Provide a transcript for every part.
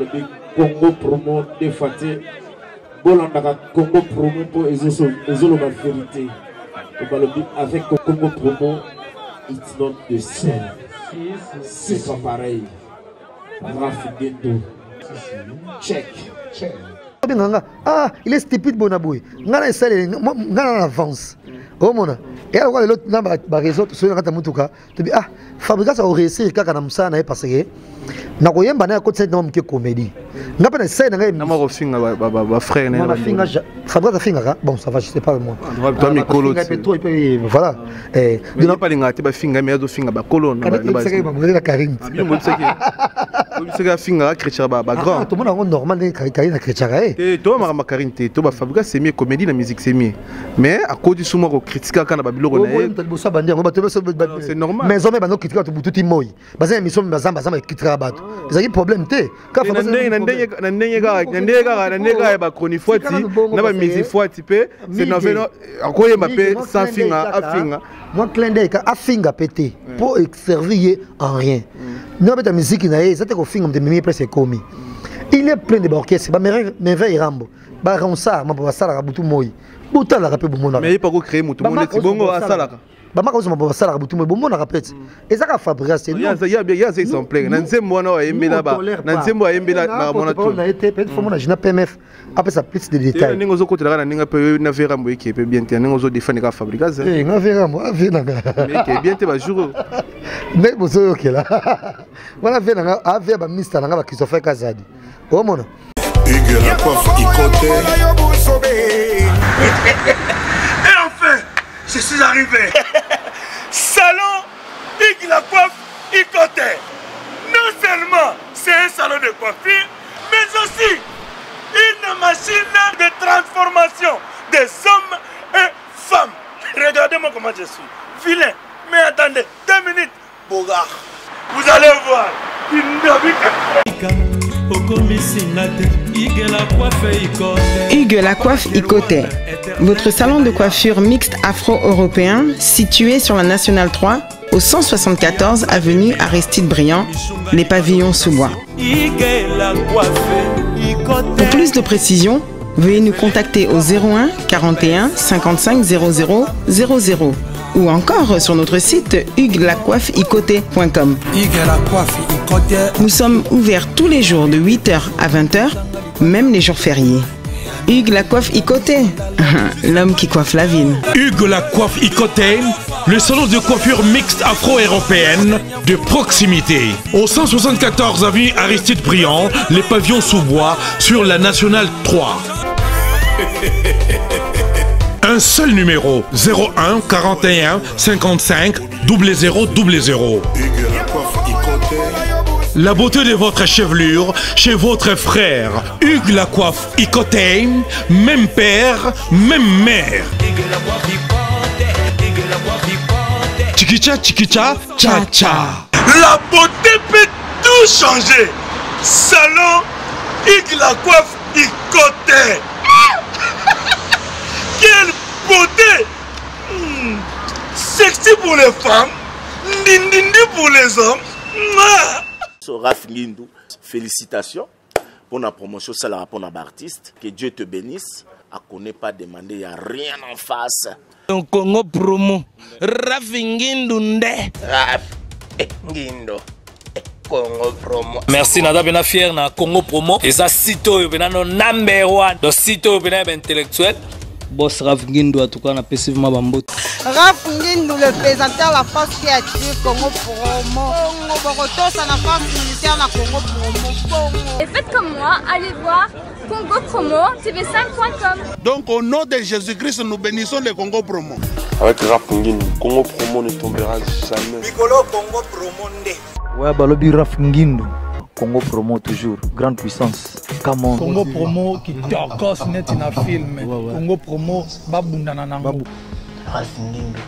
balobi Congo promo de Faté. Bolandaka Congo promo pour ezoloba vérité. Balobi avec Congo promo, it's not the same. C'est pas pareil. Rafigeto. Check. Ah, il est stupide bonaboui. Ngana essaie ngana avance. Oh mona. Et alors l'autre n'a pas réseau sur la mutuka. Tu dis ah, Fabrice a réussi kaka na msana parce que na koyemba na côté de mon comédie. N'a pas essaie na ma finga ba frère na finga Fabrice a finga bon ça va je sais pas moi. Toi mi colo. Voilà. Eh, de pas linga te ba finga mais do finga ba colo na ba. C'est ba Karim. Abi mo tseki. C'est que finga chrétien ba grand. Tout le monde normal Karim na chrétien. Et toi ma Karim te to ba Fabrice c'est mieux comédie la musique c'est mieux. Mais à cause du souma ko critiquer kana ba biloko na. C'est normal. Mais hommes ba no critiquer to bututi moy. Baza émission bazamba critiquer ba. C'est un problème te. Ka nandega ba chronique na ba musique fouati pe c'est noveno akoye mapé sans finga afinga. Moi clin d'œil ka afinga pété pour servir en rien. Non mais ta musique na ça te ko finga de mimi presque commis. Il est plein de orchestres ba merveille rambo. Ba ronsa ma ba sala butu moy. Buta la rapé bomona. Mais il pas ko créer mutu mon bongo asala. Bama ko ma sala butu moy bomona rapet. Et ça ka Fabrice c'est il y a ces exemplaires. Na nzembo na yembela ba. Na nzembo yembela na mona tout. On a été peut-être faut mona jina PMF. Après ça plus de détails. Ningo zo kotela na ninga pe na vera mbo qui peut bien te ningo zo défendre ka Fabrice. Eh na vera mo avena. Mais qui bien te ba jour. Mais bozo ok là. Voilà vena ave ba Mr. nga ba Christopher Kazadi. Oh mona. Hugues la coiffe Ikoté. Et enfin, je suis arrivé. Salon Hugues la coiffe Ikoté. Non seulement c'est un salon de coiffure, mais aussi une machine de transformation des hommes et femmes. Regardez-moi comment je suis. Vilain. Mais attendez, 2 minutes. Bogard. Vous allez voir. Hugues la coiffe Ikoté, votre salon de coiffure mixte afro-européen situé sur la Nationale 3 au 174 avenue Aristide Briand, les pavillons sous bois. Pour plus de précisions, veuillez nous contacter au 01 41 55 00 00 ou encore sur notre site hugueslacoiffeikoté.com. Nous sommes ouverts tous les jours de 8h à 20h, même les jours fériés. Hugues la coiffe Ikoté, l'homme qui coiffe la ville. Hugues la coiffe Ikoté, le salon de coiffure mixte afro-européenne de proximité. Au 174 avenue Aristide Briand, les pavillons sous bois sur la Nationale 3. Un seul numéro, 01 41 55 00 00. La beauté de votre chevelure chez votre frère. Hugues la coiffe Ikoté, même père, même mère. Chikicha, chikicha, cha cha. La beauté peut tout changer. Salon Hugues la coiffe Ikoté. Quelle beauté! Sexy pour les femmes, ndindindi pour les hommes. Raph Ngindou, félicitations pour la promotion, ça la pour l'artiste. Que Dieu te bénisse. À connaît pas demander, il n'y a rien en face. Donc Congo promo, Raph Ngindou nde. Raph Ngindou. Congo promo. Merci nada bena fier na Congo promo. Et ça sito bena no number 1. Donc sito bena intellectuel. Boss Raph Ngindou, en tout cas, on a passivement bambou. Raph Ngindou, le présentateur de la force créative Congo Promo. Borotos, la force militaire de Congo Promo. Et faites comme moi, allez voir Congo Promo, tv5.com. Donc, au nom de Jésus-Christ, nous bénissons le Congo Promo. Avec Raph Ngindou, Congo Promo ne tombera jamais. Piccolo Congo Promo nde. Ouais, balobi Raph Ngindou. Congo Promo toujours, grande puissance. Come on. Congo Promo qui torcos net na film. Congo Promo babunda na nango. Raph Ngindou.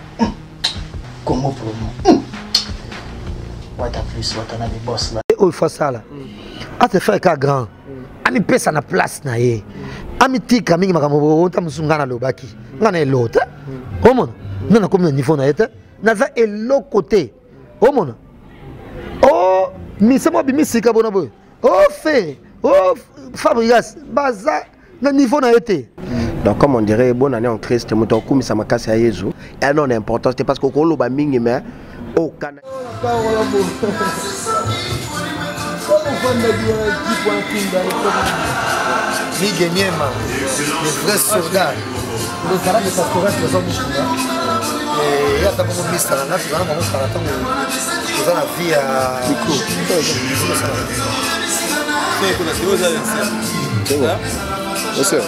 Congo Promo. What a plus, what a boss là. Oh, il faut ça là. A te faire ka grand. Ami pesa na place na ye. Ami tika mingi makambo ta musungana lobaki. Ngana elota. Oh mon. Nana comme niveau na eta. Naza elo côté. Oh mon. Oh, mi c'est moi bimi sika bona boy. Oh fait. oh Fabregas baza na niveau na été. Donc comme on dirait bonne année en Christ moto comme ça makasi ya Yesu et non important c'est parce que ko loba mingi mais au Canada Miguel Niema, le vrai soldat. Le salade de Pastorat, les hommes et il y a d'abord un ministre là, tu vas avoir un salaton qui va la vie à Nico. C'est bon. C'est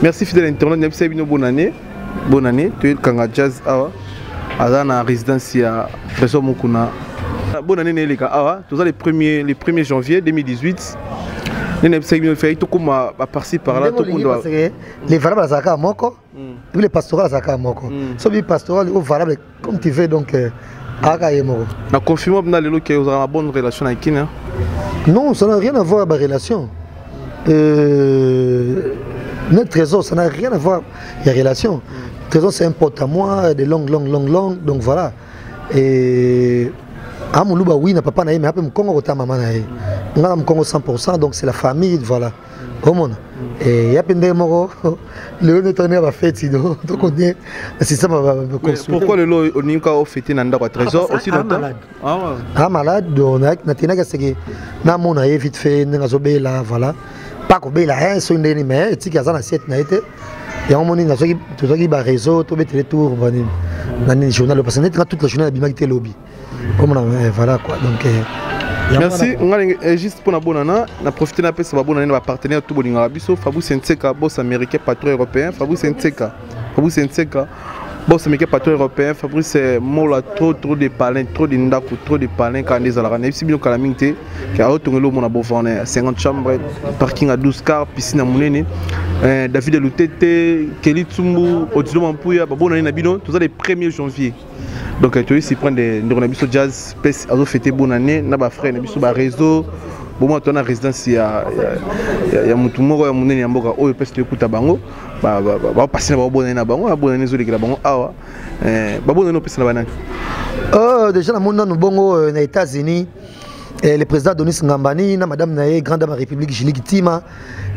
merci fidèle internaute, bonne année. Bonne année, tu es Kanga Jazz Awa. Azana résidence à Trésor Mokuna. Bonne année Nelika Awa. Tout ça le 1er janvier 2018. Les par là, les valables à Zaka Moko, les pastorales à Zaka Moko. Sauf les pastorales aux valables comme tu veux donc à Moko. On confirme que vous avez une bonne relation avec qui? Non, ça n'a rien à voir avec la relation. Notre trésor, ça n'a rien à voir avec la relation. Le trésor, c'est un pote à moi, de longue, donc voilà. Et Amoulouba, oui, n'a pas naï, mais après, Congo, maman naï. On a Congo 100%, donc c'est la famille, voilà. Et il y a plein de morts. Le notaire va faire sinon, donc on est assistant à pourquoi le lot on a fêté Nanda au trésor aussi longtemps? Ah malade, on a natina que na mon a vite fait n'azobé là, voilà. Pas qu'on bé là, c'est une mais tu qui a ça na cette na été. Et on m'a dit que tout ça qui va réseau, tout mettre les tours, dans les journaux, parce que toute la journée, il y a lobby. Voilà quoi. Donc, merci. Juste pour la bonne année, on a profité d'un peu de la bonne année de partenaire tout le monde. Fabou Senseka, boss américain, patron européen. Fabou Senseka, boss américain, patron européen. Fabrice Mola, trop de palins, trop de ndaku, trop de palins quand on est à la rane. Si bien que la minute, qui a retourné l'eau, mon abo 50 chambres, parking à 12 cars, piscine à Moulene. David Loutete, Kelly Tsumbu, Odilo Mampouya, bonne année Nabino, tout ça le 1er janvier. Donc tu vois, si prendre des Nabiso Jazz, à fêter bonne année, Naba frère, Nabiso réseau, bon moi tu as résidence, il y a Moutoumoro, il y a Moutoumoro, il y a Moutoumoro, Bango, bah passer la bonne année na Bango, la bonne année sur les Bango, ah ouais, bah bonne année passer la banane. Déjà dans le monde nous Bongo aux États-Unis, le président Donis Ngambani, na Madame Naye, grande dame de la République Jiligitima,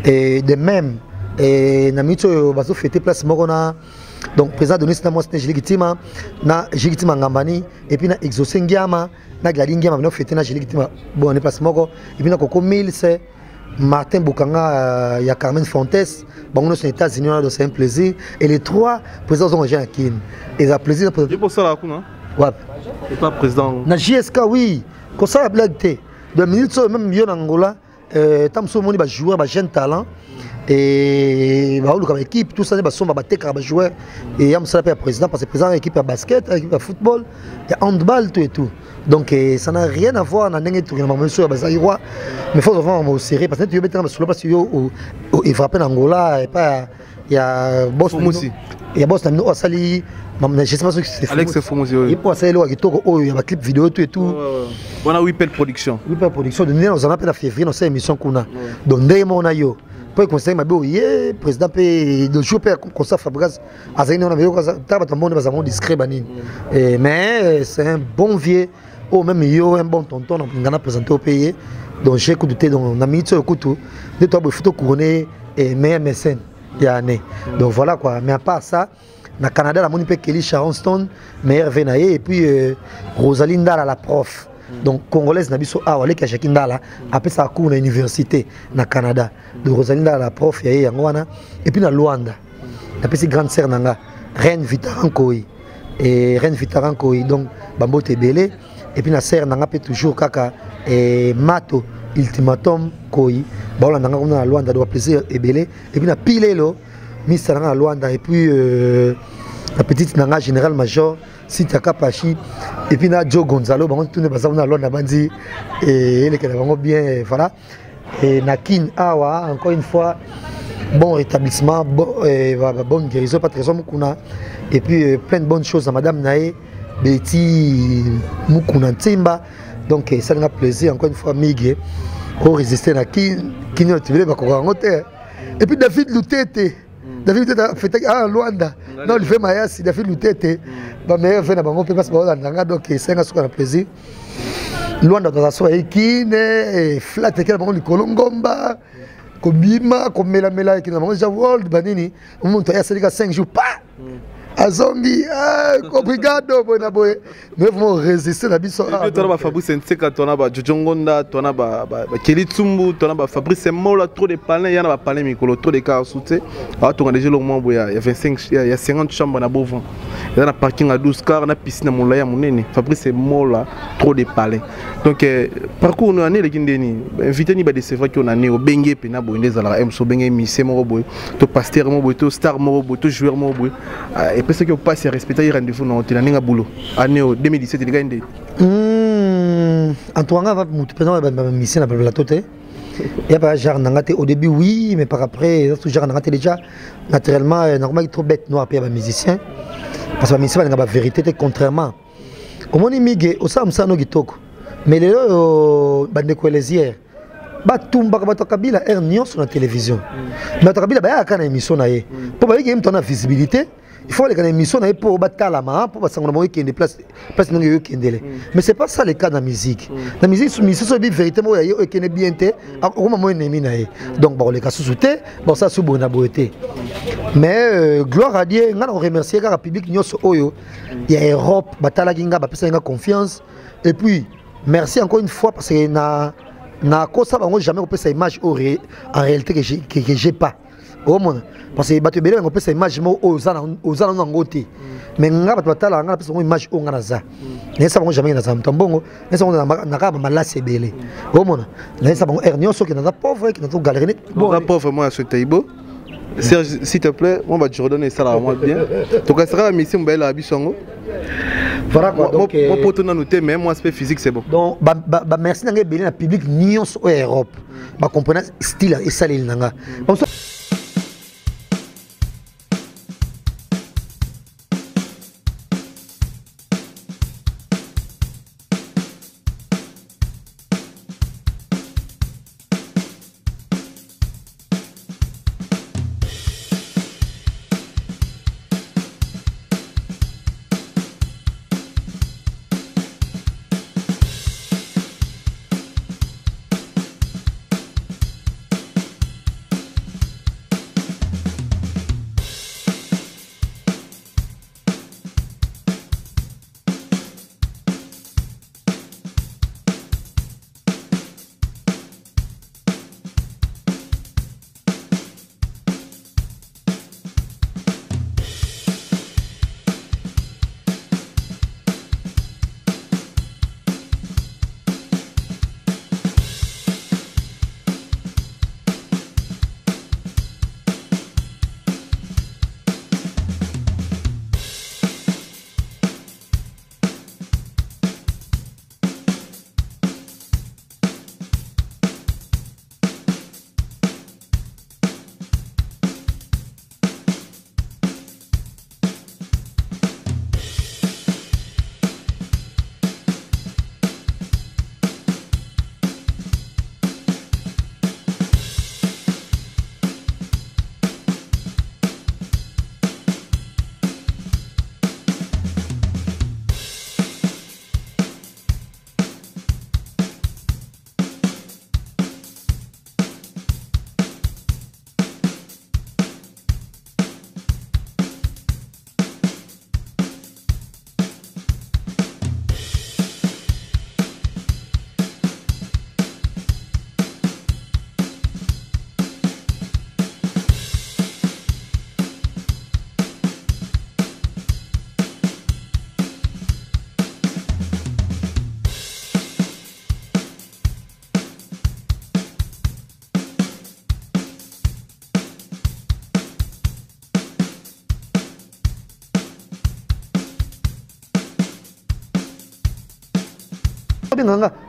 et de même. Et Namito va se fêter place Morona. Donc président Donis na moi c'est Jiligitima, na Jiligitima Ngambani, et puis na Exosengiama, na Glalingiama va fêter na Jiligitima. Bon on est place Moro, et puis na Coco Mille c'est Martin Boukanga, il y a Carmen Fontes, bon nous sommes aux États-Unis, c'est un plaisir. Et les trois présidents sont déjà qui et ça plaisir de pour ça là quoi. Ouais. Et pas président. Na JSK oui, comme ça la blague té. 2 minutes même mieux en Angola, tam so moni ba joueur, ba jeune talent. Et bah, comme équipe, tout ça, bah, sont bah, joueurs. Et il y a un président, parce que le président équipe à basket, équipe à football, il y a handball, tout et tout. Donc ça n'a rien à voir dans le tour. Mais il faut vraiment au sérieux, parce que tu veux mettre sur le parce qu'il frappe en Angola, et pas il y a Boss Moussi. Il y a Boss Namino Asali, je sais pas ce que c'est. Alex Fomosi. Il peut passer là, il y a un clip vidéo, tout et tout. On a Whippel Production. Whippel Production, nous en appelle à février dans cette émission qu'on a. Donc, on a eu. Conseil m'a dit président de jouer comme ça Fabregas azali on a discret mais c'est un bon vieux ou même un bon tonton on a présenté au pays donc j'ai écouté donc on a mis sur écoute de toi il faut couronner et meilleur mécène il y a année donc voilà quoi mais à part ça na Canada la moni pe Kelly Sharon Stone meilleur Venaye et puis Rosalinda la prof. Donc congolaise nabiso awale ki chakinda la après ça cours na université na Canada de Rosalinda la prof ya yangwana et puis na Luanda na pesi grande sœur nanga Reine Vitarankoy et Reine Vitarankoy donc bambo tebele et puis na sœur nanga pe toujours kaka et Mato ultimatum koyi ba nanga na Luanda doit plaisir ebele et puis na Pilelo Miss nanga Luanda et puis la petite nanga général major Sitaka Pachi et puis na Joe Gonzalo on tourne basa na Londres bandi et les qui vont bien voilà et Nakin Awa encore une fois bon rétablissement bonne guérison pas très Mukuna et puis plein de bonnes choses à madame Naé Betty Mukuna Timba donc ça nous a plaisir encore une fois Miguel oh résister na qui ne te veut pas qu'on et puis David Lutete David Lutete fait Luanda non il fait Mayasi David Lutete ba meilleur fait na bango pe parce que ndanga donc c'est un suka na plaisir Luanda dans sa qui ne flat que bango likolo ngomba kobima komela mela qui na bango ja world banini umuntu ya selika 5 jours pas azongi obrigado bona boy mais vraiment résister la biso tona ba Fabrice Nseka tona ba Jojongonda tona ba Kelitsumbu tona ba Fabrice Mola trop de palais yana ba palais mikolo trop de cas soute a tonga déjà le moment boya il y a 25 il y a 50 chambres na Bovon il y a un parking à 12 cars na piscine na molaya munene Fabrice Mola trop de palais donc parcours no année le kindeni invité ni ba de c'est vrai qu'on a né au bengue pe na boy ndezala emso bengue mise mo boy to pasteur mo boy to star mo boy to joueur mo boy et parce que passe à respecter rendez-vous non tu n'as boulot année 2017 il gagne Antoine va monter pendant la mission à la tête il y a pas genre n'angate au début oui mais par après tout genre n'angate déjà naturellement normalement trop bête noir puis musicien parce que la mission n'a pas vérité contrairement au moins imigé au sam ça no gitoko mais les bande colésière batumba bato kabila ernion sur la télévision mais kabila ba ya kana émission na ye pour ba yé ton visibilité il faut les émissions pour battre la main pour passer on qui place non qui mais c'est pas ça le cas dans la musique la musique c'est une vérité moi qui est bien té au moment ennemi na donc bon les cas sous-souté bon ça sous bonne beauté mais gloire à Dieu on remercier car public nyos oyo il y a Europe batala ginga ba pesa confiance et puis merci encore une fois parce que na cosa bango jamais on peut sa image en réalité que j'ai pas au monde parce que bato belé on peut sa image mo ozana ngote mais nga bato batala nga pesa image o ngana za nesa bango jamais na za mtambongo nesa bango na ka ba malase belé au monde nesa bango ernio so qui na pauvre qui na to galerie bon pauvre moi ce Taibo Serge s'il te plaît on va te redonner ça là moi bien donc ça sera la mission belle à bisongo voilà quoi donc mon pote na noté mais moi aspect physique c'est bon donc ba merci na belé na public nyons au Europe ba comprendre style et ça nanga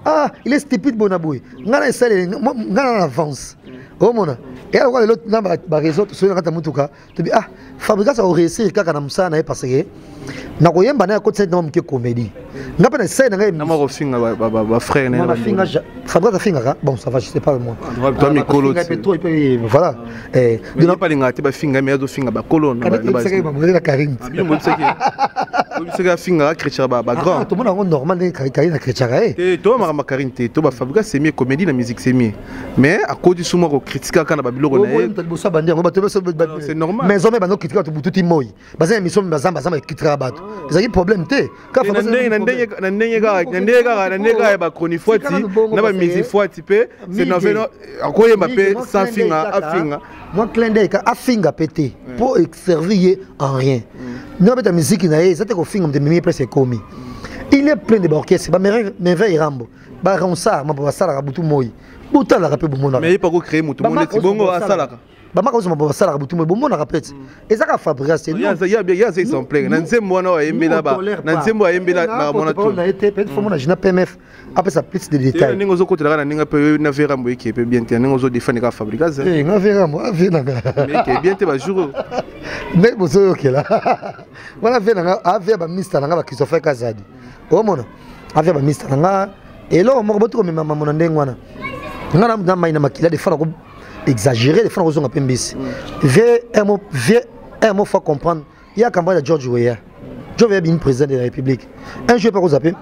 ah il est stupide bonaboy ngana sale ngana avance oh mona Et alors, l'autre, dans ma réseau, tu sais, quand tu te dis, ah, Fabrice a réussi, quand on a ça, parce que, na koyem bana ya côté dans mon comédie. N'a pas essayé na na mo finga ba frère na. Fabrice a finga, bon ça va, je sais pas moi. Toi mi colo. Voilà. De na pas linga te ba finga mais do finga ba colo na ba. C'est que ba Karim. Abi mo tseke. Mo tseke finga Chrétien ba grand. Tout le monde a normal Karim na Chrétien. Et toi ma Karim te to ba Fabrice c'est mieux comédie la musique c'est mieux. Mais à cause du souvent ko critiquer quand ba biloko na. C'est normal. Mais hommes ba no critiquer to bututi moy. Ba za émission ba zamba critiquer ba. C'est un problème te. Quand nandenge ba chronique na ba musique fouati pe c'est noveno akoye mapé sans finga afinga. Moi clin d'œil ka afinga pété pour servir en rien. Non mais ta musique na ça te ko finga de mimi presque commis. Il est plein de orchestres ba merveille rambo. Ba ronsa ma ba sala butu moy. Buta la rapé bu mona. Mais il pas ko créer mutu mona ti bongo asala. Bama ko ma sala butu moy bu mona rapet. Et ça ka Fabrice c'est il y a ces exemplaires. Na nzembo na yembela ba. Na nzembo yembela ba mona to. Na été peut-être faut mona jina PMF. Après ça plus de détails. Ningo zo côté la ninga pe na vera mbo qui peut bien tenir ningo zo défendre ka Fabrice. Eh na vera mo avena. Mais qui bien te ba jour. Mais bozo ok là. Voilà vena ave ba ministre na ba Christopher Kazadi. O mona. Ave ba ministre na et là on mo boto ko mama mona ndengwana. Ngana na maina makila de fara ko exagéré les francs ont PMBC. Un mot faut comprendre. Il y a campagne de George Weah. George Weah est président de la République. Un jour pas vous appeler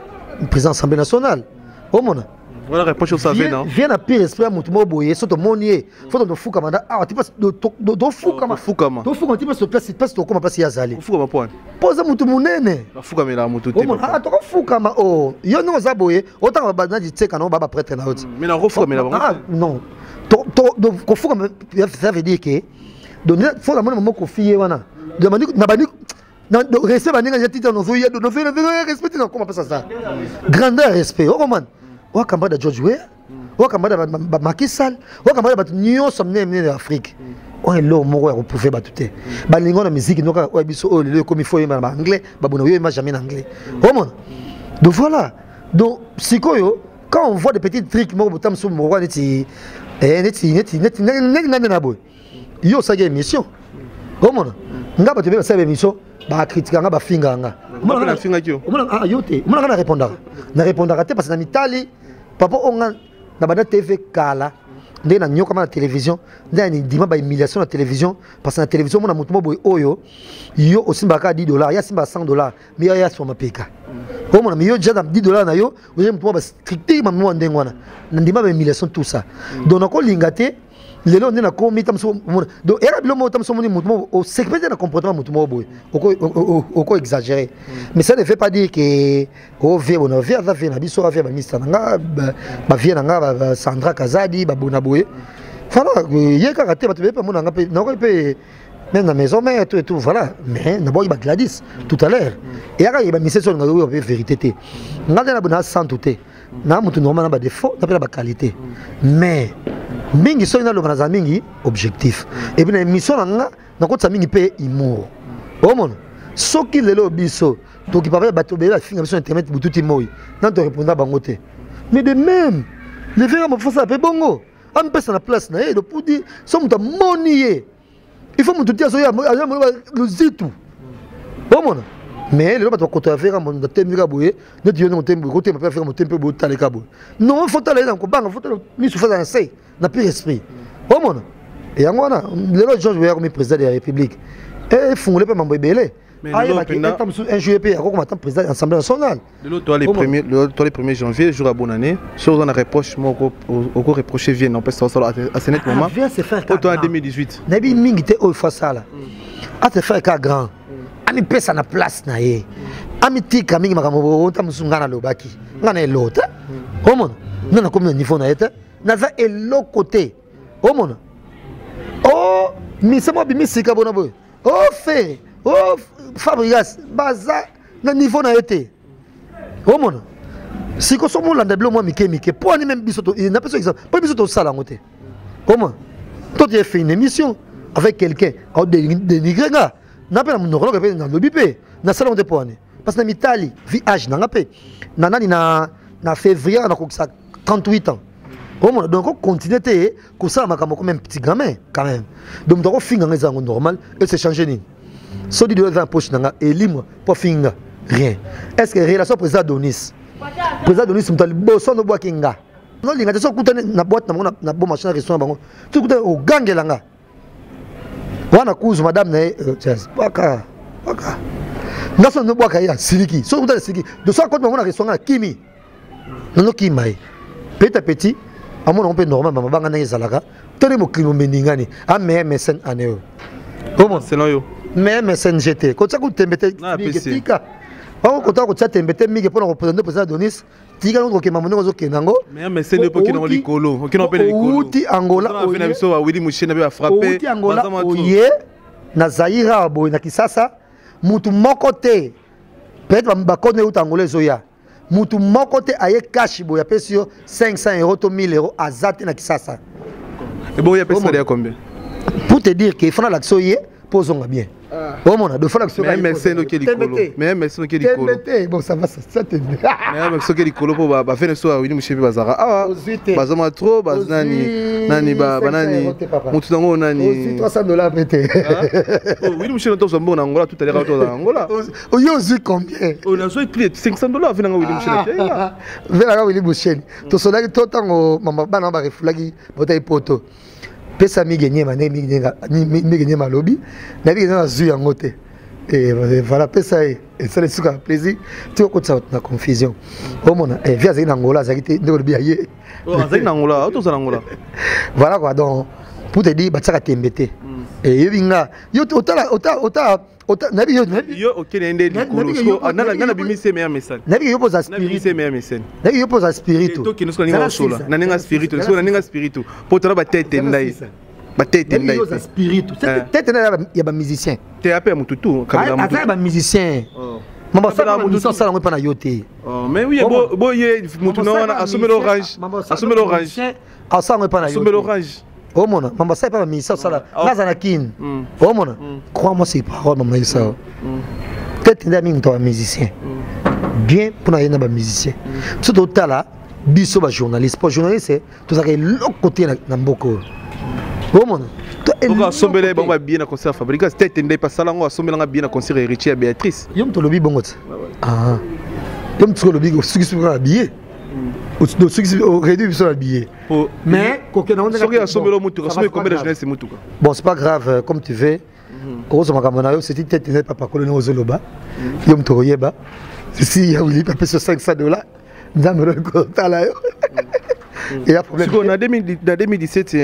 président de l'Assemblée nationale. Au monde. Voilà réponse au savez non. Viens à pire esprit à Moutomo Boye, sur ton monier. Faut de fou comme ah tu passes de fou comme fou comme. De fou comme tu passes sur place, passe comment passer à Zali. Fou comme point. Pose Moutomo nene. Fou comme là Moutou. Ah tu fou comme oh. Yo non Zaboye, autant ba dit c'est quand baba prêtre na haute. Mais na fou comme là. Ah non. Fou comme ça veut dire que donner faut la moment ko fier wana. Demander na bani non respect baninga jati dans nos yeux de nos respect non comment passer ça. Grandeur respect. Oh man. Wa kamba da George Weah, wa kamba da Macky Sall, wa kamba da Nyon somne en Afrique. On est là mo ko pouvoir batute. Ba lingo na musique no ka wa biso o le comme il faut en anglais, ba bona yo jamais en anglais. Oh mon. Donc voilà. Donc sikoyo quand on voit des petits trucs mo botam so mo wa neti neti na boy. Yo ça émission. Oh mon. Nga ba te be sa émission ba critiquer nga ba finga nga. Moi na finga kyo. Ah yote. Moi na répondre. Na répondre parce que na mitali papa onga na bana TV kala ndé na nyoka na télévision ndé ni dima ba humiliation na télévision parce que na télévision mona mutumo boy oyo yo osimba ka $10 ya simba $100 mais ya so mapeka o mona yo déjà $10 na yo o mutumo ba strictement mo ndengwana na ndima ba humiliation tout ça donc na ko lingate lelo ndé na ko mitamso donc era bilo mo tamso moni mutumo o secrétaire na comportement mutumo boy oko exagéré mais ça ne veut pas dire que o vie on vie va venir biso va venir ministre nga ba vie nga Sandra Kazadi ba bona boy voilà ye ka raté ba te pas mona nga pe na ko pe même na maison mais tout voilà mais na boy ba Gladys tout à l'heure et aka ba mission nga yo vérité té nga na bona santé na mutu normal na ba défaut na ba qualité mais mingi so ina lo na mingi objectif et puis na mission nga na ko tsa mingi pe humour o mon soki lelo biso to ki parle bato be la finga sur internet bututi moy nan to répondre bango te mais de même le faire mo fosa pe bongo am pesa na place na le pour dire so muta monier il faut mututi aso ya le zitu o mon mais le bato ko to faire mo de temika boye ne diyo no tembo ko tempo faire mo tempo bo taleka bo non faut aller dans ko banga faut mi su faire un sei na plus esprit o mon et yango wana le George Weah comme président de la République et fongole pe mambo ebele. Un juillet, il y a président de l'Assemblée nationale. Le 1er janvier, jour à bonne année, sur on a reproche, au reproché vient, on peut sortir à ce moment. Viens se faire en 2018. Nabi Mingite au Fassala. À te faire qu'à grand. Ami pesa na place na ye. Ami tika mingi makamobo, on t'a musungana lobaki. Ngana l'autre. Au monde. Non, on a combien de niveau na été. Naza est l'autre côté. Au monde. Oh, mais c'est moi bimisika bonaboy. Oh, fait. Oh, Fabrice, baza na niveau na été. Oh mon. Si ko so mo landa blo mo mike pour ni même bisoto, il n'a pas exemple. Pas bisoto sala ngote. Comment? Toi tu as fait une émission avec quelqu'un, au dénigrer nga. Na pas mon rolo que na lobi pe. Na sala ngote pour ani. Parce que na mitali, vi âge na ngapé. Na nani na février na ko 38 ans. Donc on continue comme ça comme un petit gamin quand même. Donc on finir normal et c'est changer. Si on dit dans la poche et libre pour finir rien. Est-ce que relation président Donis m'tali bosso no bois kinga. Non linga te so kutana na boîte na bon machin restaurant bango. Tu kutana au gangelanga. Wana kuzu madame na waka. Naso no bois kaya siliki. So kutana siliki. De so compte mon restaurant na kimi. Non kimai. Petit à petit amona on peut normal mama banga na ezalaka. Tole mo klimo meningani. A MSN aneo. Comment c'est là yo. MSN GT. Quand ça coûte tembete tika. On compte ko tsa tembete mige pour représenter président Donis. Tika ngo ke mamono zo kenango. Mais c'est le pokino likolo. Okino pe likolo. Uti Angola o na biso wa Willy Mushena be frappé. Uti Angola oye na Zaïra boy na Kisasa. Mutu moko te. Peut-être ba kone uti Angola zoya. Mutu moko te aye cash boy apesi yo 500 € to 1000 € azate na Kisasa. Et bon, il y a personne à combien? Pour te dire qu'il faut l'action hier, posons bien. Oh mon a deux fois l'action. Mais c'est nous qui l'écolo. Mais c'est nous qui l'écolo. Bon ça va ça te. Mais c'est qui l'écolo pour bah faire le soir oui nous chez Bazara. Ah bazama trop bazani nani ba banani. Mutu dango nani. Aussi $300 pété. Oui nous chez nous sommes bon en Angola tout à l'heure en Angola. Oh yo aussi combien? On a soit pris $500 venant oui nous chez là. Venant oui nous chez. To solaki to tango mama bana ba reflagi botai poto. Pesa mi gagné mané mi gagné ma lobby na mi gagné zu yango te et voilà pesa et ça le suka plaisir tu ko tsa na confusion o mona et via zina Angola za kite ndeko bi aye o zina Angola auto za Angola voilà quoi donc pour te dire ba tsaka tembete et yebinga yo ota nabi yo okende likolo so nana bimise meilleur message nabi yo posa spirit c'est meilleur message nabi yo posa spiritu to kino skoni ngasola naninga spiritu so naninga spiritu potara ba tete ndai ba tete ndai yo spiritu tete ndai ya ba musicien te appel mututu kabila mututu ba musicien mama sala musicien sala ngo pa na yote mais oui bo ye mutu no na assumer orange asa ngo pa na yote assumer orange. Oh mon, maman ça pas mis ça là. Nazanakin. Oh mon, crois-moi c'est parole maman ça. Peut-être des amis toi musicien. Bien pour na yena ba musicien. Surtout là, biso ba journaliste. Pour journaliste, tout ça l'autre côté na mboko. Oh mon. On va sombele ba bien na concert Fabrica, peut-être ndai pas sala ngo sombela nga bien na concert Richie Béatrice. Yom to lobi bongo. Ah. Yom to lobi go suki suki na billet. Donc ceux qui ont réduit sont habillés. Mais bon, c'est pas grave, comme tu veux. C'était peut-être pas colonel aux Zoloba. Yom Toroyeba. Si il y a eu $500, il y a problème. En 2017,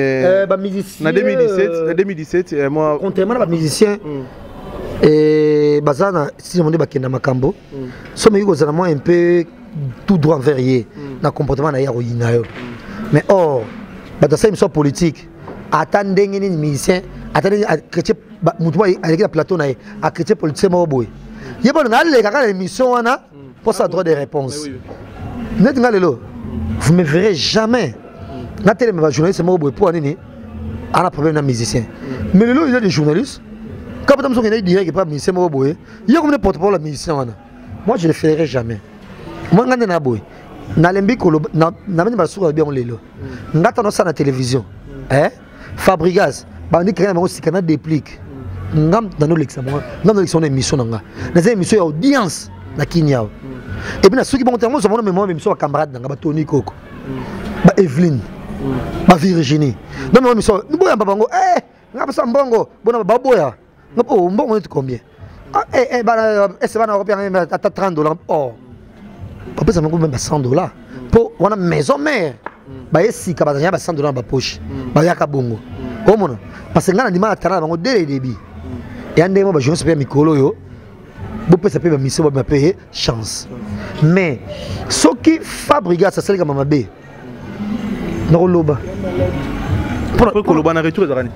moi. Contrairement à la musicien. Et Bazana, si on dit Bakenda Makambo, sommes un peu tout droit verrier dans le comportement de l'héroïne. Mais or, dans cette émission politique, attendez les musiciens, attendez à chrétien, avec la plateau, à chrétien politicien, il y a pas l'émission pour ça droit de réponse. Vous ne me verrez jamais. La télé, ma journaliste, pour aller à un problème de musicien. Mais il y a des journalistes. Quand vous avez dit qu'il n'y a pas de musicien, il y a comme des porte-parole de musicien. Moi, je ne le ferai jamais. Moi, je suis boy. Nalembi kolo na meni basura bien lelo. Ngata no sa na télévision. Fabrigas, ba ni créer mo sikana déplique. Ngam dans nos l'examen. Ngam l'élection émission nga. Na za émission ya audience na Kinyao. Et puis na ceux qui vont terminer mon mémoire émission à camarade nga ba Tony Koko. Ba Evelyne. Ba Virginie. Dans mon émission, nous boya babango ngaba sa mbongo, bona ba boya. Ngapo mbongo est combien? C'est pas européen à $30. Oh. Papa ça m'a coûté même $100 pour une maison mère. Bah ici quand il y a $100 dans ma poche. Bah yaka bongo. Comment? Parce que ngana di mala tana bango dès le début. Et ande moi je ne sais pas mikolo yo. Bo peut ça peut me mission me payer chance. Mais ce qui fabrique ça c'est comme mabe. Non loba. Pour koloba na retour de rani.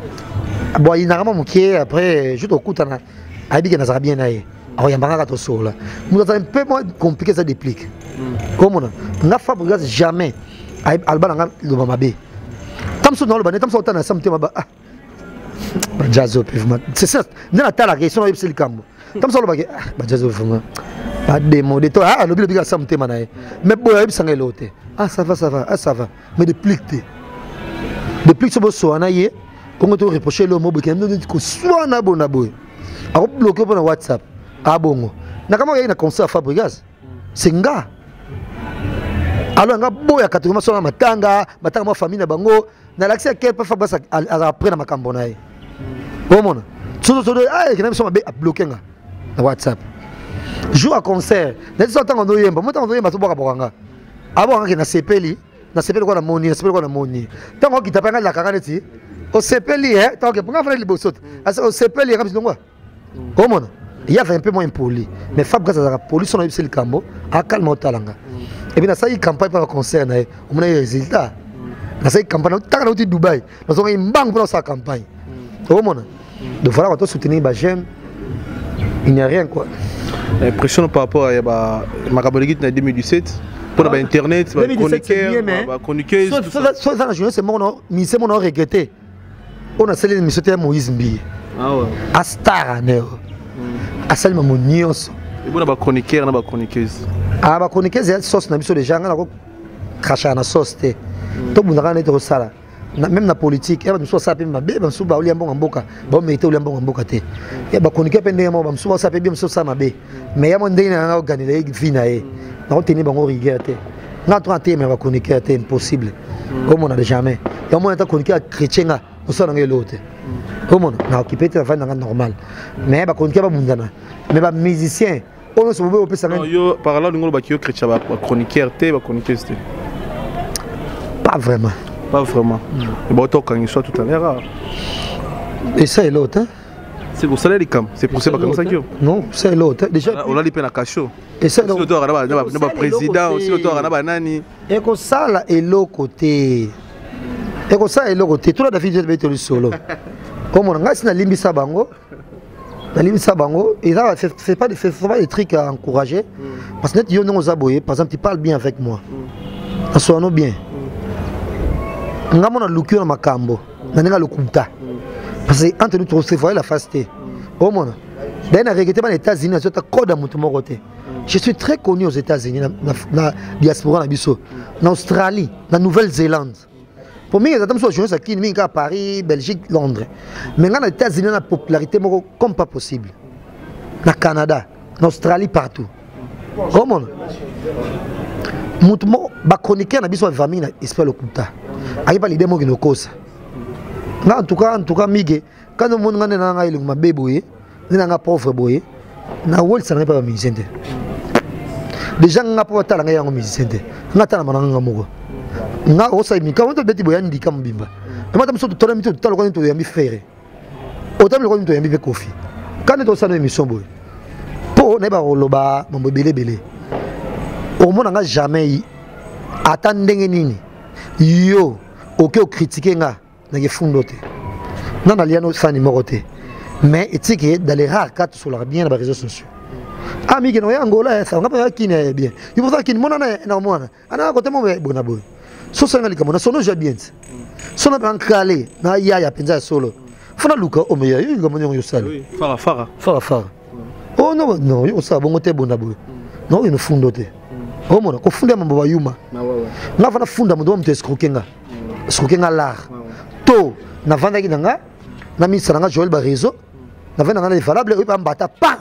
Bon il n'a pas manqué après juste au coup tana. A dit que ça bien aille. Alors il y a un peu de sol là. Nous avons un peu moins compliqué ça déplique. Comment on n'a fabriqué jamais. Alba n'a le mamabé. Comme ça dans le banet, comme ça on a samedi ma ah. Jazz pivement. C'est ça. N'a pas la question c'est le camp. Comme ça le baguette. Jazz pivement. Pas démodé. Ah, le bilan ça me témanaï. Mais bon, il s'en est l'autre. Ah, ça va, ça va, ah, ça va. Mais depuis que ce boss soit naïe, on te reprocher le mot qui nous dit que soit na bon aboy. A bloqué pour WhatsApp. Ah bon. Na comment il y a un concert à Fabregas. C'est un gars. Alors nga boya katukuma sona matanga ma famille na bango na l'accès quel peut faire ça après na makambo naï. Bon mon. Tout ah qui n'a pas bloqué nga na WhatsApp. Joue à concert. N'est-ce pas tant on doit y moi tant on doit y mato boka bokanga. Abo nga na sepeli quoi na moni, na sepeli quoi na moni. Tant on qui t'appelle la kakaneti. Au sepeli tant que pour faire les bosot. Au sepeli comme ça quoi. Oh mon. Il y avait un peu moins impoli. Mais Fab grâce à la police on a eu le cambo à calme au talanga. Et puis, ça y est, campagne pour le concert, on a des résultats. Ça y est, campagne, on a Dubaï. Nous avons une banque pour sa campagne. Donc voilà, on doit soutenir Bajem. Il n'y a rien quoi. L'impression par rapport à ma cabaligite en 2017, pour Internet, chroniqueur, soit dans la journée, c'est mon regretté. On a scellé une mission de Moïse Mbi. À Star, à celle de mon nios. Et vous avez chroniqueur, vous avez chroniqueuse. Ah, bah chroniqueuse, il y a une sauce, na biso de gens, on a craché na sauce. Tout le monde a été au sala. Même la politique, il y a des choses qui sont bien, il y a des choses qui sont bien. Il y a des chroniqueurs qui sont bien, mais il y a des gens qui sont organisés, qui sont rigueur. Mais chroniqueur, c'est impossible. Comme on n'a jamais. Il y a des chroniqueurs chrétiens, on s'en est l'autre. Comme on a occupé la vie normale. Mais il y a des chroniqueurs qui sont mais les musiciens, on se voit au peu. Par là, nous avons des chrétiens, des chroniqueurs, des chroniqueuses. Pas vraiment. Pas vraiment. Et bon, quand il soit tout à l'heure. Et ça est l'autre. C'est pour ça les cam. C'est pour ça que ça. Non, c'est l'autre. Déjà. On a les peines à cachot. Et ça l'autre. Le président aussi le tour à nani. Et comme ça là est l'autre côté. Et comme ça est l'autre côté. Tout la vie de être solo. Comme on a na limbisa bango. La limbisa bango. Et là c'est pas des trucs à encourager. Parce que yo non zaboye. Par exemple, tu parles bien avec moi. Sois-nous bien. Ngamona lukio na makambo na ninga lukuta parce que entre nous tous c'est la fasté au monde d'ailleurs regretté les États-Unis na zota code mutu moko te je suis très connu aux États-Unis na diaspora na biso na Australie na Nouvelle-Zélande pour moi exactement so je suis mingi à Paris Belgique Londres mais na États-Unis na popularité moko comme pas possible na Canada na Australie partout au monde mutu mo ba chroniqueur na biso famille na espère lukuta aïe pas l'idée moi qui nous cause. En tout cas, Miguel, quand on monte dans un île, ma bébé, dans un pauvre boy, na world ça n'est pas musicien. Déjà on a pas talent à un musicien. On a talent à un amoureux. On a aussi mis quand on te bête boy andi comme bimba. Et moi tout le temps tout le temps tu as mis faire. Autant le temps tu as mis coffee. Quand on s'en est mission boy. Pour ne pas loba mon belé. Au moins on n'a jamais attendre nini. Yo, ok, critiquer nga, n'a pas fondé. Non, n'a rien autre numéro T. Mais étiquette dans les rares cas sur la bien dans les réseaux sociaux. Ah, mais qui n'a Angola, ça n'a pas qui n'est bien. Il faut qu'il m'en a énormément. Ah, côté mon bon abou. So ça n'a pas mon sonno bien. Son a pas calé, na ya penza solo. Fona luka o meya, il comme on yo sale. Fara. Oh non, yo ça bon côté bon abou. Non, il nous fondé. Oh mon, ko funda mambo bayuma. Na vana funda mundo mte escroquenga. Escroquenga l'art. To na vanda ki nanga na mi saranga Joël ba réseau. Na vanda ngana valable e ba mbata pa.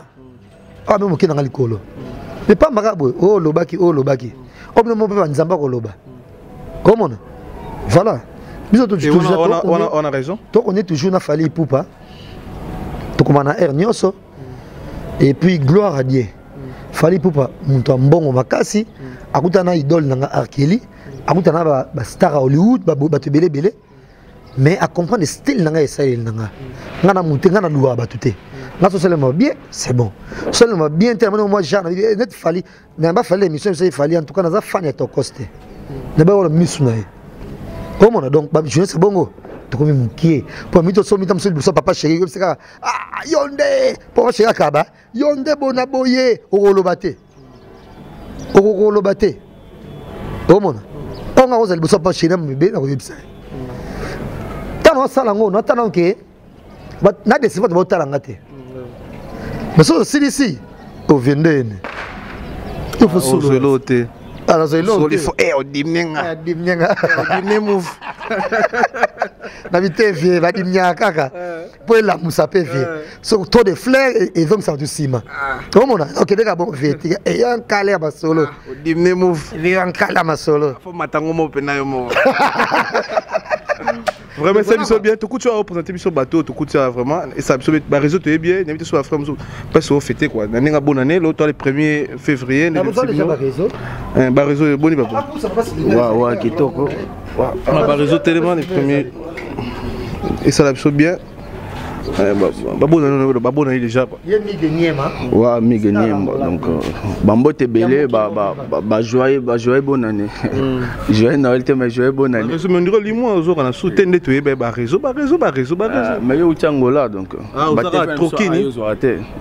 Ah mais mo ki nanga likolo. Mais pas maraboy. Oh lobaki. Oh mo ba nzamba ko loba. Comment? Voilà. On a raison. Donc on est toujours na Fally Ipupa. To komana air nyoso. Et puis gloire à Dieu. Fally Ipupa muntu ambongo makasi akutana idole nanga Arkeli akutana ba star Hollywood ba to belé mais à comprendre le style nanga essayer nanga ngana muntu ngana luwa ba tuté nga so seulement bien c'est bon seulement bien tellement moi genre net Fally n'a pas fallu émission c'est Fally en tout cas na za fan ya to coste na ba wala misuna comment donc ba je c'est bongo to comme mukie pour mito so mitam so papa chéri comme ça ah yonde pour chéri akaba yonde bona boye okolobate omona onga ozali boso papa chéri mbe na koyebisa tano sala ngo no tano ke na décision de botalanga te mais so silisi o vendene Il faut solo. Alors c'est l'autre. Il faut move. Na vitevie va dimnya kaka. Pour la musa pevie. Sur trop de fleurs et donc ça du ciment. Comment on OK déjà bon vite et un calé ba solo. Dimne move. Il un calé ma solo. Faut matango mo pena yo mo. Vraiment ça biso bien tout coup tu as représenté biso bateau tout coup tu as vraiment et ça biso ba réseau tu es bien n'invite sur la frère parce que fêter quoi na ninga bonne année l'autre le 1er février na réseau ba réseau boni papa wa kitoko ba réseau tellement les premiers et ça biso bien babona déjà wa migeniema donc bambote belé ba joyeux bonne année joyeux Noël te mais joyeux bonne année je me dirais limo ozo kana soutendre to ba réseau mais yo changola donc ba trokini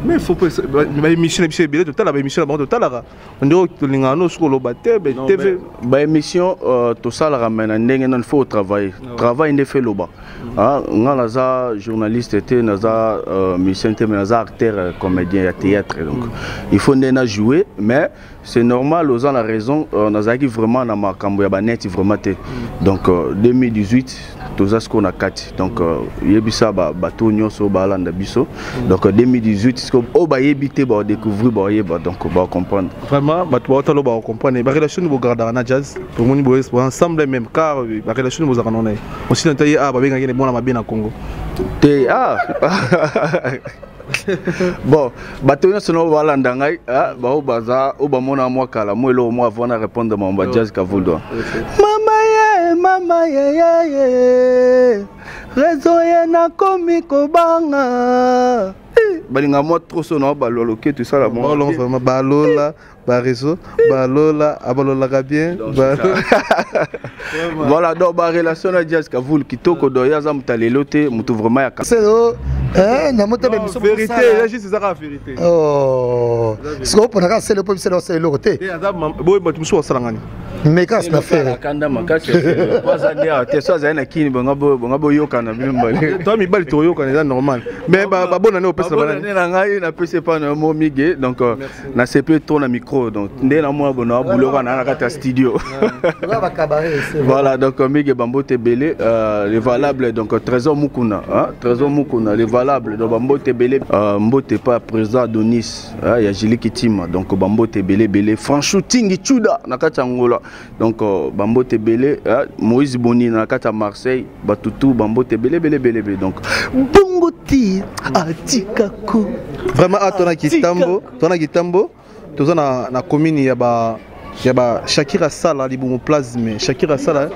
mais faut pas ba émission biso belé total ba émission ba total on dirait to lingano skolo ba TV ba émission to sala ramena ndenge non faut travailler travail ne fait loba ngala za journaliste naza musicien mais naza acteur comédien à théâtre donc il faut nena jouer mais c'est normal aux gens la raison naza qui vraiment na makambo ya banet vraiment té donc 2018 toza ce qu'on a 4 donc yebisa bato nyonso balanda biso donc 2018 ce qu'on ba yebité ba découvrir ba yeba donc ba comprendre vraiment bato ba talo ba comprendre ba relation bo garder na jazz pour moni bo ensemble même car ba relation bo za kanona aussi ntaye ba benga ngene bona mabina Congo te bon bato nyonso no balanda ngai bao baza o bamona mwa kala mo elo mo avant na répondre mon jazz Kavuldo mama ye raison ye na komi kobanga balinga mo trop so no balolo ke tout ça là bon vraiment balola ba réseau balola abalola bien voilà donc ba relation na jazz Kavul kitoko do ya za mutalelo te mutu vraiment ya c'est na moto be biso vérité là juste ça la vérité oh ce qu'on peut c'est le peuple c'est le côté boy bato muso salangani mais qu'est-ce qu'on fait kanda makasi pas aller te ça za na kini bonga yokana bimbali toi mi bali to yokana c'est normal mais ba bonne année au pesa bana na ngai na pesa pas na mo mige donc na CP ton na micro donc ndé na moi bona boulot na kata studio voilà donc mige bambote belé les valables donc trésor mukuna les valables donc bambote belé mbote pas président Donis ya Jili Kitima donc bambote belé franchou tingi chuda na kata ngola donc bambote belé Moïse Boni na kata Marseille batutu bambote belé donc bongoti atikako vraiment atona kitambo tozana na commune ya ba Shakira Sala libumo plasme Shakira Sala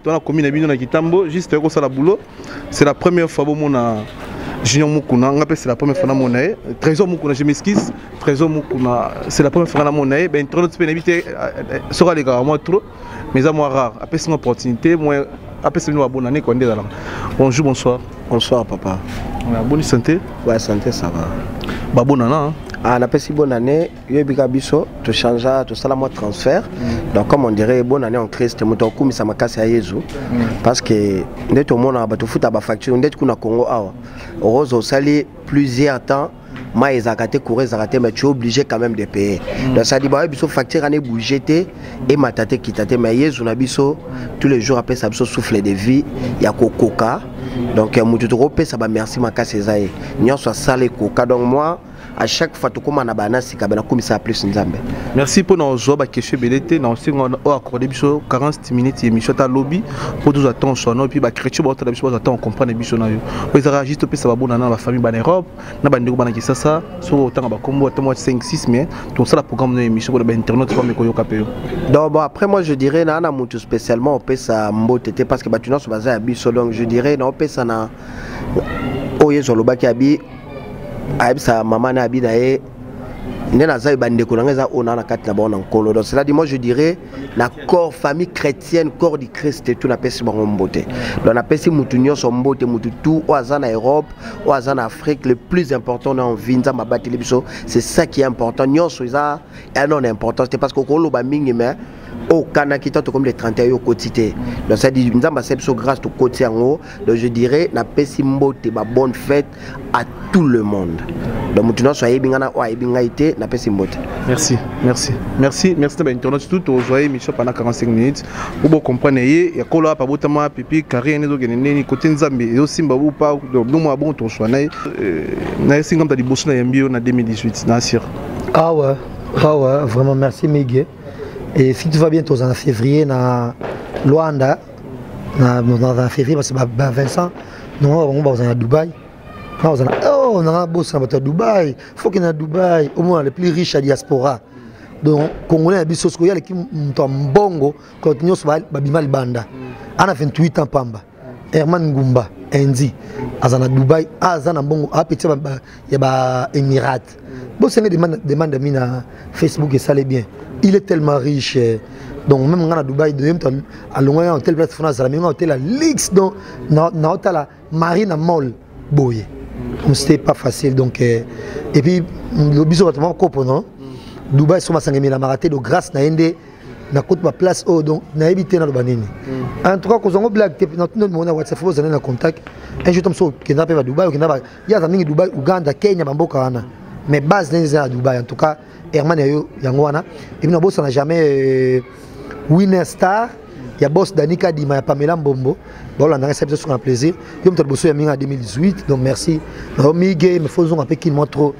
tona commune bino na Kitambo juste ko sala boulot c'est la première fois bon mona Junior Mukuna ngapé c'est la première fois na monae Trésor Mukuna je m'excuse Trésor Mukuna c'est la première fois na monae ben trop de pénibilité sera les gars moi trop mais à moi rare après c'est une opportunité moi après c'est une bonne année qu'on est là bonjour bonsoir papa bonne santé ouais santé ça va ba bonne année na pesi bonne année yebika biso to changea to sala moi transfert donc comme on dirait bonne année en Christ moto kumisa makasi ya Yesu parce que ndeto mona bato futa ba facture ndeto kuna Congo awa rose sali plusieurs temps mais ezakate courir zakate mais tu es obligé quand même de payer donc ça dit ba biso facture ane bougeté et matate kitate mais Yesu na biso tous les jours après ça biso souffle de vie ya kokoka donc mutu to pesa ba merci makasi zaye nyonso sala koka donc moi à chaque fois tout comme on a banasi kabana comme ça plus nzambe merci pour nos job à question belete na aussi on a accordé biso 40 minutes émission ta lobby pour nous attendre sur nous puis ba chrétien ba biso attendre comprendre biso na yo ils ont juste pesa ba bona na la famille bana Europe na ba ndeko bana kisasa sur autant ba kombo autant 5 6 mais tout ça la programme de émission pour ba internet pas me koyoka pe donc bon après moi je dirais na mutu spécialement on pesa mbotete parce que ba tu na so baza biso donc je dirais na on pesa na oyezo lobaki abi aibsa maman na abi na e nena za bande ko nga za ona na kati na bona nkolo donc cela dit moi je dirais la corps famille chrétienne corps du Christ tout na pesi bango mbote donc na pesi mutu nyonso mbote mutu tout oaza na Europe oaza na Afrique le plus important na vinza mabati biso c'est ça qui est important nyonso ça a non importance c'est parce que ko loba mingi mais au Kanakita comme les 31 au quotidien. Donc ça dit nous avons cette grâce au quotidien en haut. Donc je dirais na pesimbo te ba bonne fête à tout le monde. Donc maintenant soyez bien na wa bien été na pesimbo. Merci de l'internet tout au joyeux Michel pendant 45 minutes. Pour comprendre il y a kola pa botama pipi carré ne zo genene côté Nzambe et aussi mba pas donc nous moi bon ton choix na singam ta di bosso na yambio na 2018 na sir. Ah ouais, vraiment merci Miguel. Et si tu vas bientôt en février na Luanda, en février parce que Vincent, nous on va à Dubaï. On a bossé à Dubaï. Faut qu'il y ait à Dubaï, au moins les plus riches à diaspora. Donc Congolais a biso skoya qui mbongo continue sur Babimal Banda. On a 28 ans pamba. Herman Ngumba, Endi, azana Dubaï, azana mbongo, a petit ya ba Émirats. Bon, c'est une demande à Facebook et ça l'est bien. Il est tellement riche. Donc même à Dubaï, à loin, hôtel Place France, à la même hôtel à Lix, donc na hôtel à Marine Mall, boye. C'était pas facile donc et puis le bisou vraiment copo non. Dubaï sont masangemi la maraté de grâce na ende na côte ma place oh donc na évité na banini. En tout cas quand on blague dans tout notre monde WhatsApp vous allez en contact. Un jour comme ça qui n'a pas à Dubaï ou qui n'a pas il y a des Dubaï, Ouganda, Kenya, Bamboka ana. Mais base n'est à Dubaï en tout cas Herman Yangwana et puis na boss n'a jamais Winner Star. Il y a boss Danika Dima, il y a Pamela Mbombo. Bon, on a réception sur un plaisir. Il y a bossé en 2018, donc merci. Miguel, mais faut un peu qu'il montre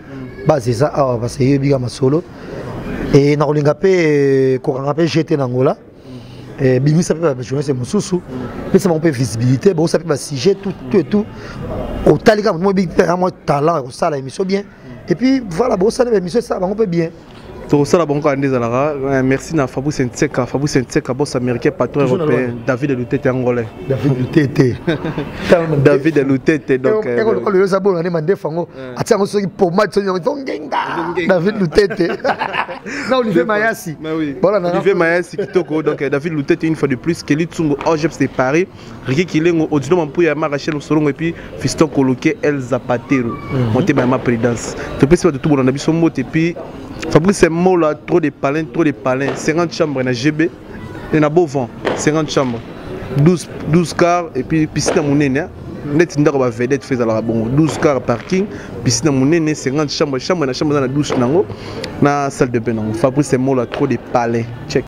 basé ça parce que il y a ma solo. Et na rolingapé quand on appelle GT Angola. Et bimi ça peut jouer c'est mususu. Mais ça m'a un peu visibilité, bon ça peut sujet tout. Au talika moi big moi talent ça la émission bien. Et puis voilà, bon ça l'émission ça va un peu bien. Merci à Fabou Senseka, boss américain, patron européen, David Lutete angolais. David Lutete. David Lutete, donc. David Lutete. Non, Olivier Mayasi. Olivier Mayasi, Kitoko, donc David Lutete, une fois de plus, Kelly Tsungo, Ojeps de Paris, Ricky Kilengo, Odino Mampouya, Marachel Solongo, et puis Fiston Coloqué, El Zapatero. Monté ma présidence. Tu peux de tout le monde, on a vu son mot, et puis. Fabrice ces mots là, trop de palins. 50 chambres dans GB, il y a beau vent, 50 chambres, 12 cars et puis piscine à mon nez. Net n'a pas vedette fait à la bon 12 cars parking, piscine à mon nez, 50 chambres dans la douche, dans la salle de bain. Fabrice ces mots là, trop de palais. Check.